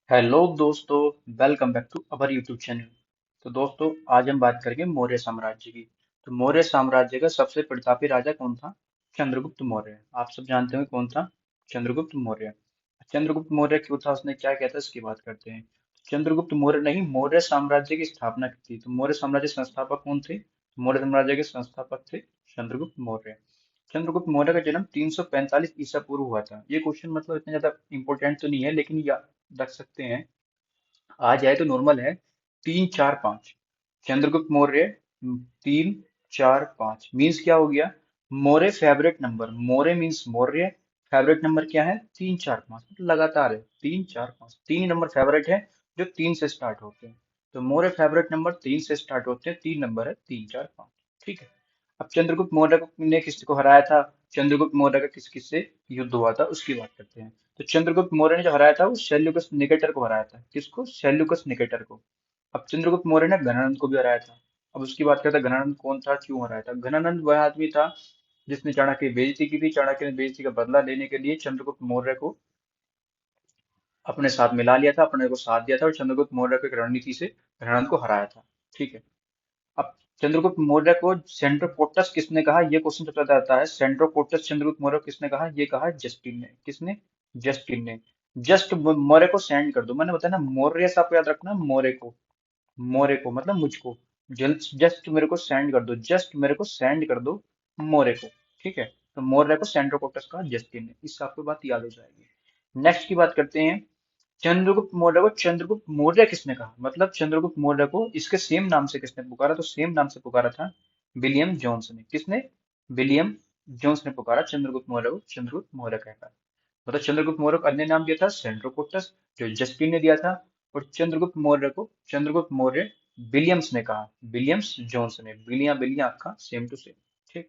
Hello दोस्तों, welcome back to our YouTube channel. तो दोस्तों, आज हम बात करेंगे मौर्य साम्राज्य की। तो मौर्य साम्राज्य का सबसे प्रतापी राजा कौन था? चंद्रगुप्त मौर्य। आप सब जानते होंगे कौन था? चंद्रगुप्त मौर्य। चंद्रगुप्त मौर्य क्यों था, उसने क्या किया था, इसकी बात करते हैं। चंद्रगुप्त मौर्य ने ही मौर्य साम्राज्य की स्थापना की थी। तो मौर्य साम्राज्य के संस्थापक कौन थे? मौर्य साम्राज्य के संस्थापक थे चंद्रगुप्त मौर्य। चंद्रगुप्त मौर्य का जन्म 345 ईसा पूर्व हुआ था। ये क्वेश्चन मतलब इतना ज्यादा इंपॉर्टेंट तो नहीं है, लेकिन या रख सकते हैं। आ जाए तो नॉर्मल है। 3 4 5। चंद्रगुप्त मौर्य। 3 4 5 मीन्स क्या हो गया? Maurya favourite number. Maurya means Maurya. Favourite number क्या है? 3 4 5, मतलब लगातार है। 3 4 5 तीन ही नंबर फेवरेट है जो 3 से स्टार्ट होते हैं। तो मौर्य फेवरेट नंबर 3 से स्टार्ट होते हैं। तीन नंबर है 3 4 5। ठीक है। अब चंद्रगुप्त मौर्य ने किसको हराया था? चंद्रगुप्त मौर्य का किस किस से युद्ध हुआ था उसकी बात करते हैं। तो चंद्रगुप्त मौर्य ने जो हराया था वो सेल्यूकस निकेटर को हराया था। किसको? सेल्यूकस निकेटर को। अब चंद्रगुप्त मौर्य ने घनानंद को भी हराया था। अब उसकी बात करते हैं, घनानंद कौन था, क्यों हराया था? घनानंद वह आदमी था जिसने चाणक्य की बेइज्जती की थी। चाणक्य ने बेइज्जती का बदला लेने के लिए चंद्रगुप्त मौर्य को अपने साथ मिला लिया था, अपने को साथ दिया था, और चंद्रगुप्त मौर्य की रणनीति से घनानंद को हराया था। ठीक है। अब चंद्रगुप्त मौर्य को सेंट्रोपोटस किसने कहा, ये क्वेश्चन सबसे ज्यादा आता है। सेंट्रोपोटस चंद्रगुप्त मौर्य को किसने कहा? ये कहा जस्टिन ने। किसने? जस्टिन ने। जस्ट मौर्य को सेंड कर दो, मैंने बताया ना, मौर्य से आपको याद रखना, मौर्य को। मौर्य को मतलब मुझको। जस्ट मेरे को सेंड कर दो, जस्ट मेरे को सेंड कर दो मौर्य को। ठीक है। तो मौर्य को सेंट्रोपोटस कहा जस्टिन ने। इससे आपको बात याद हो जाएगी। नेक्स्ट की बात करते हैं। चंद्रगुप्त मौर्य को चंद्रगुप्त मौर्य किसने कहा, मतलब चंद्रगुप्त मौर्य को इसके सेम नाम से किसने पुकारा? तो सेम नाम से पुकारा था विलियम जोन्स ने। किसने? विलियम जोन्स ने पुकारा चंद्रगुप्त मौर्य को चंद्रगुप्त मौर्य कहकर। मतलब चंद्रगुप्त मौर्य को अन्य नाम दिया था सेंट्रोपोटस, जो जस्टिन ने दिया था। और चंद्रगुप्त मौर्य को चंद्रगुप्त मौर्य विलियम्स ने कहा, विलियम्स जोन्स ने। बिलियां बिलियां आपका सेम टू सेम। ठीक।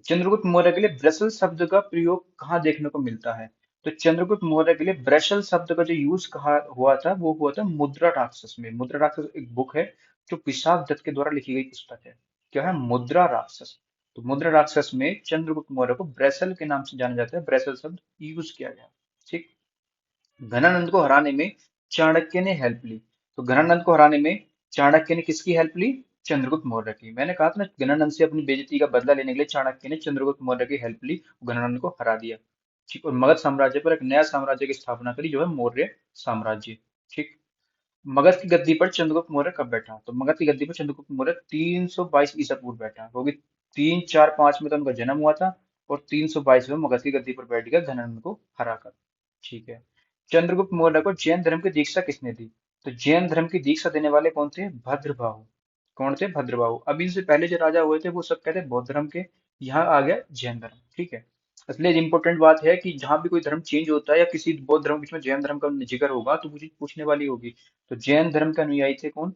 चंद्रगुप्त मौर्य के लिए ब्रसल शब्द का प्रयोग कहाँ देखने को मिलता है? तो चंद्रगुप्त मौर्य के लिए ब्रसल शब्द का जो यूज कहा हुआ था वो हुआ था मुद्रा राक्षस में। मुद्रा राक्षस एक बुक है जो पिशाच दत्त के द्वारा लिखी गई पुस्तक है। क्या है? मुद्रा राक्षस। तो मुद्रा राक्षस में चंद्रगुप्त मौर्य को ब्रसल के नाम से जाना जाता है। ब्रसल शब्द यूज किया गया। ठीक। घनानंद को हराने में चाणक्य ने हेल्प ली। तो घनानंद को हराने में चाणक्य ने किसकी हेल्प ली? चंद्रगुप्त मौर्य की। मैंने कहा था ना, घनानंद से अपनी बेइज्जती का बदला लेने के लिए चाणक्य ने चंद्रगुप्त मौर्य की हेल्प ली, घनानंद को हरा दिया। ठीक। और मगध साम्राज्य पर एक नया साम्राज्य की स्थापना करी, जो है मौर्य साम्राज्य। ठीक। मगध की गद्दी पर चंद्रगुप्त मौर्य कब बैठा? तो मगध की गद्दी पर चंद्रगुप्त मौर्य 322 ईसा पूर्व बैठा, क्योंकि 3 4 5 में तो उनका जन्म हुआ था। और 322 में मगध की गद्दी पर बैठ गया घनानंद को हराकर। ठीक है। चंद्रगुप्त मौर्य को जैन धर्म की दीक्षा किसने दी? तो जैन धर्म की दीक्षा देने वाले कौन थे? भद्रबाहु। कौन थे? भद्रबाहु। अब इनसे पहले जो राजा हुए थे वो सब कहते हैं बौद्ध धर्म के। यहाँ आ गया जैन धर्म। ठीक है। इसलिए इंपॉर्टेंट बात है कि जहां भी कोई धर्म चेंज होता है या किसी बौद्ध धर्म के बीच में जैन धर्म का जिक्र होगा तो मुझे पूछने वाली होगी। तो जैन धर्म के अनुयायी थे कौन?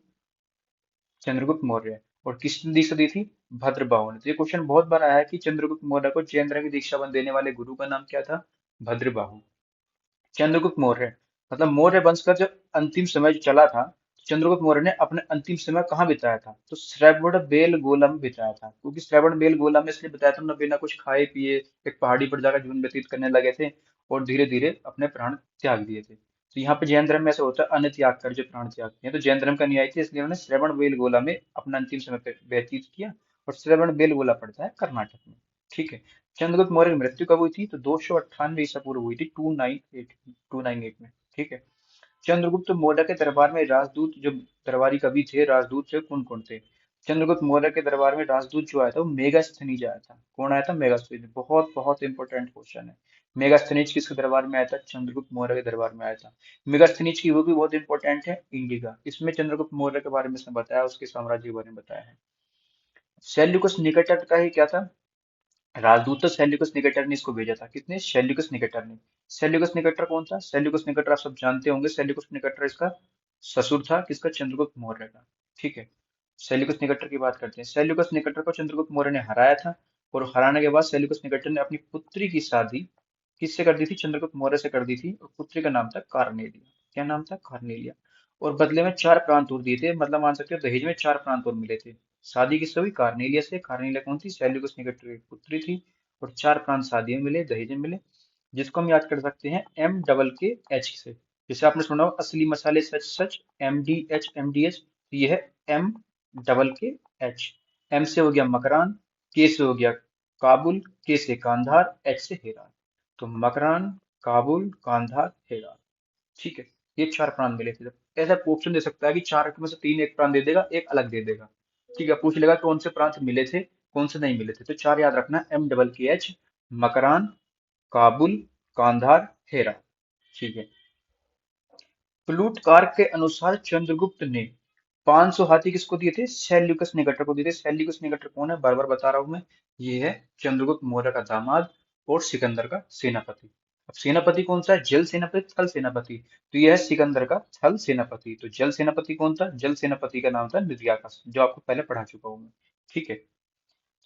चंद्रगुप्त मौर्य। और किसने दीक्षा दी थी? भद्रबाहु ने। तो ये क्वेश्चन बहुत बार आया है कि चंद्रगुप्त मौर्य को जैन धर्म की दीक्षा देने वाले गुरु का नाम क्या था? भद्रबाहु। चंद्रगुप्त मौर्य, मतलब मौर्य वंश का जो अंतिम समय जो चला था, चंद्रगुप्त मौर्य ने अपने अंतिम समय कहाँ बिताया था? तो श्रवण बेलगोला में बिताया था। क्योंकि श्रवण बेलगोला में इसलिए बताया था, उन्होंने बिना कुछ खाए पिए एक पहाड़ी पर जाकर जीवन व्यतीत करने लगे थे। और धीरे धीरे अपने प्राण त्याग दिए थे। तो यहाँ पे जैन धर्म में ऐसा होता है, अन्न त्याग कर जो प्राण त्यागते हैं। तो जैन धर्म का अनुयायी थे, इसलिए उन्होंने श्रवण बेलगोला में अपना अंतिम समय व्यतीत किया। और श्रवण बेलगोला पड़ता है कर्नाटक में। ठीक है। चंद्रगुप्त मौर्य की मृत्यु कब हुई थी? तो 298 ईसा पूर्व हुई थी, 298 में। ठीक है। चंद्रगुप्त मौर्य के दरबार में राजदूत, जो दरबारी कवि थे, राजदूत थे, कौन कौन थे? चंद्रगुप्त मौर्य के दरबार में राजदूत जो आया था वो मेगास्थनीज आया था। कौन आया था? मेगास्थनीज। बहुत बहुत इंपॉर्टेंट क्वेश्चन है। मेगास्थनीज किसके दरबार में आया था? चंद्रगुप्त मौर्य के दरबार में आया था। मेगास्थनीज की वो भी बहुत इंपॉर्टेंट है, इंडिका। इसमें चंद्रगुप्त मौर्य के बारे में इसने बताया, उसके साम्राज्य के बारे में बताया है। सेल्यूकस निकेटर का ही क्या था? राजदूत। तो सेल्यूकस निकेटर ने इसको भेजा था। किसने? सेल्यूकस निकेटर ने। सेल्यूकस निकेटर कौन था? सेल्यूकस निकेटर आप सब जानते होंगे। सेल्यूकस निकेटर इसका ससुर था। किसका? चंद्रगुप्त मौर्य का। ठीक है। सेल्यूकस निकेटर की बात करते हैं। सेल्यूकस निकेटर को चंद्रगुप्त मौर्य ने हराया था। और हराने के बाद सेल्यूकस निकेटर ने अपनी पुत्री की शादी किससे कर दी थी? चंद्रगुप्त मौर्य से कर दी थी। और पुत्री का नाम था कार्नेलिया। क्या नाम था? कार्नेलिया। और बदले में 4 प्रांत और दिए थे, मतलब मान सकते हो दहेज में 4 प्रांत और मिले थे। शादी किससे हुई? कार्नेलिया से। कार्नेलिया कौन थी? सेल्यूकस निकेटर की पुत्री थी। और 4 प्रांत शादी में मिले, दहेज में मिले। जिसको हम याद कर सकते हैं M के H से। जैसे आपने सुना होगा असली मसाले सच सच, MDH, तो ये है MKK H। M से हो गया मकरान, K से हो गया काबुल, K से कांधार, H से हेरात। तो मकरान, काबुल, कांधार, हेरात। ठीक है, ये चार प्रांत मिले थे। ऐसा ऑप्शन दे सकता है कि चार में से तीन एक प्रांत दे देगा, एक अलग दे देगा। ठीक है, पूछ लेगा कौन से प्रांत मिले थे, कौन से नहीं मिले थे। तो चार याद रखना, MKK H, मकरान, काबुल, कांधार, हेरा। ठीक है। प्लूटकार के अनुसार चंद्रगुप्त ने 500 हाथी किसको दिए थे? सेल्यूकस निकटर को दिए थे। सेल्यूकस निकटर कौन है? बार बार बता रहा हूं मैं, ये है चंद्रगुप्त मौर्य का दामाद और सिकंदर का सेनापति। अब सेनापति कौन सा है? जल सेनापति, थल सेनापति? तो यह है सिकंदर का थल सेनापति। तो जल सेनापति कौन था? जल सेनापति का नाम था निर्याकाश, जो आपको पहले पढ़ा चुका हूं मैं। ठीक है।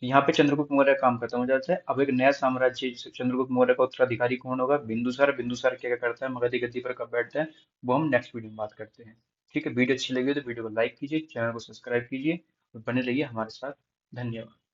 तो यहाँ पे चंद्रगुप्त मौर्य का काम खत्म हो जाता है। अब एक नया साम्राज्य, चंद्रगुप्त मौर्य का उत्तराधिकारी कौन होगा? बिंदुसार। बिंदुसार क्या क्या करता है, मगधी गद्दी पर कब बैठता है, वो हम नेक्स्ट वीडियो में बात करते हैं। ठीक है, वीडियो अच्छी लगी हो तो वीडियो को लाइक कीजिए, चैनल को सब्सक्राइब कीजिए और बने रहिए हमारे साथ। धन्यवाद।